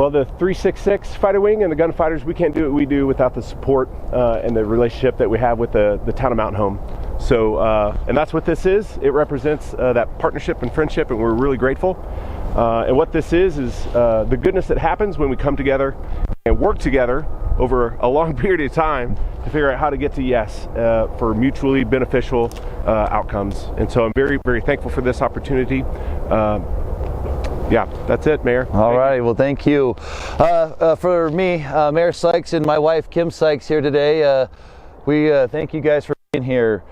Well, the 366 fighter wing and the gunfighters, we can't do what we do without the support and the relationship that we have with the town of Mountain Home. So, and that's what this is. It represents that partnership and friendship, and we're really grateful. And what this is the goodness that happens when we come together and work together over a long period of time to figure out how to get to yes for mutually beneficial outcomes. And so I'm very, very thankful for this opportunity. Yeah, that's it, Mayor. All right, well, thank you. For me, Mayor Sykes and my wife, Kim Sykes, here today, we thank you guys for being here.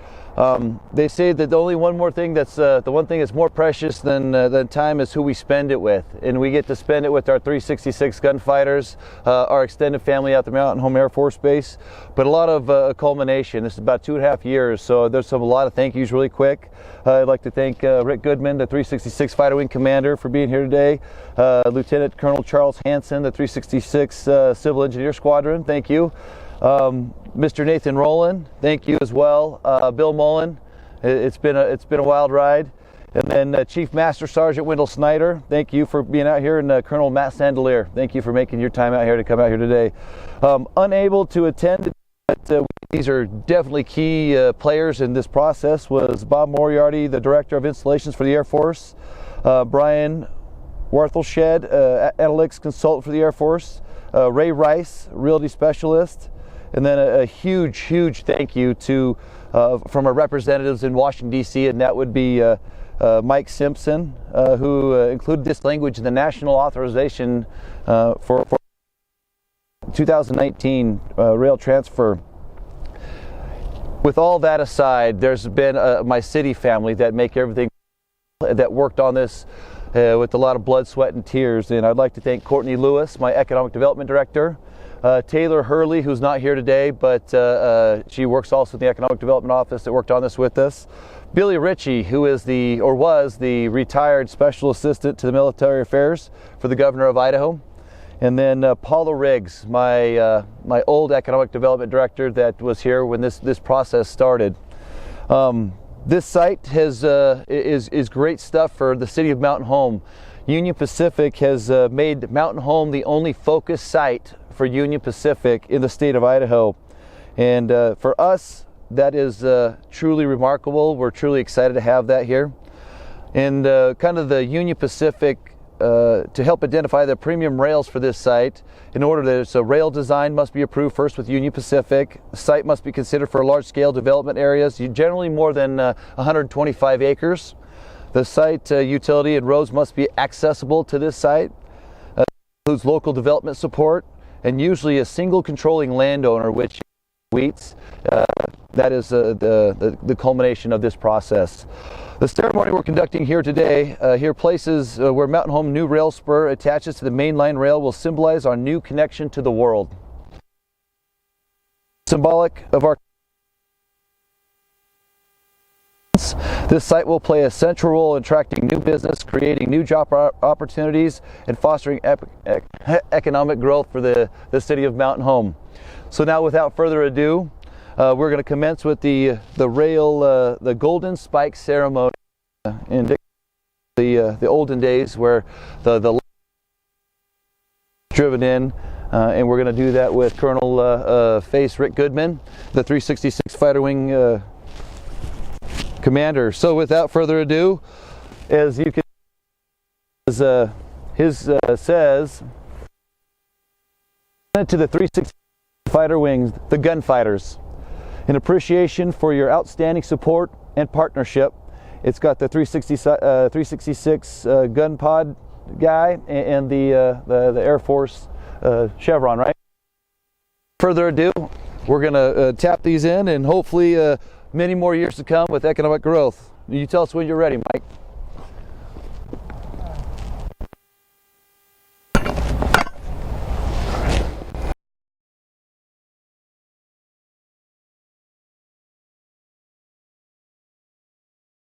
They say that the one thing that's more precious than time is who we spend it with, and we get to spend it with our 366 gunfighters, our extended family out the Mountain Home Air Force Base. But a lot of culmination. This is about 2.5 years, so there's a lot of thank yous really quick. I'd like to thank Rick Goodman, the 366 Fighter Wing Commander, for being here today. Lieutenant Colonel Charles Hansen, the 366 Civil Engineer Squadron. Thank you. Mr. Nathan Rowland, thank you as well. Bill Mullen, it's been a wild ride. And then Chief Master Sergeant Wendell Snyder, thank you for being out here, and Colonel Matt Sandelier, thank you for making your time out here to come out here today. Unable to attend, but these are definitely key players in this process, was Bob Moriarty, the Director of Installations for the Air Force, Brian Warthelshed, Analytics Consultant for the Air Force, Ray Rice, Realty Specialist, and then a huge thank you to from our representatives in Washington, D.C., and that would be Mike Simpson, who included this language in the National Authorization for 2019 rail transfer. With all that aside, there's been my city family that make everything, that worked on this with a lot of blood, sweat, and tears. And I'd like to thank Courtney Lewis, my Economic Development Director, Taylor Hurley, who's not here today, but she works also in the Economic Development Office that worked on this with us. Billy Ritchie, who is was the retired Special Assistant to the Military Affairs for the Governor of Idaho. And then Paula Riggs, my old Economic Development Director that was here when this process started. This site is great stuff for the city of Mountain Home. Union Pacific has made Mountain Home the only focused site for Union Pacific in the state of Idaho. And for us, that is truly remarkable. We're truly excited to have that here. And kind of the Union Pacific, to help identify the premium rails for this site, in order that so rail design must be approved first with Union Pacific. The site must be considered for large-scale development areas, generally more than 125 acres. The site utility and roads must be accessible to this site. Includes local development support, and usually a single controlling landowner, which Wheats. That is the culmination of this process. The ceremony we're conducting here today, places where Mountain Home new rail spur attaches to the mainline rail, will symbolize our new connection to the world. Symbolic of our this site will play a central role in attracting new business, creating new job opportunities, and fostering economic growth for the city of Mountain Home. So now, without further ado, we're going to commence with the Golden Spike ceremony in the olden days, where the driven in, and we're going to do that with Colonel Face Rick Goodman, the 366 Fighter Wing Commander. So without further ado, as you can says to the 360 Fighter Wings, the gunfighters, in appreciation for your outstanding support and partnership. It's got the 366 gun pod guy and the Air Force chevron, right? Further ado, we're gonna tap these in, and hopefully many more years to come with economic growth. You tell us when you're ready, Mike.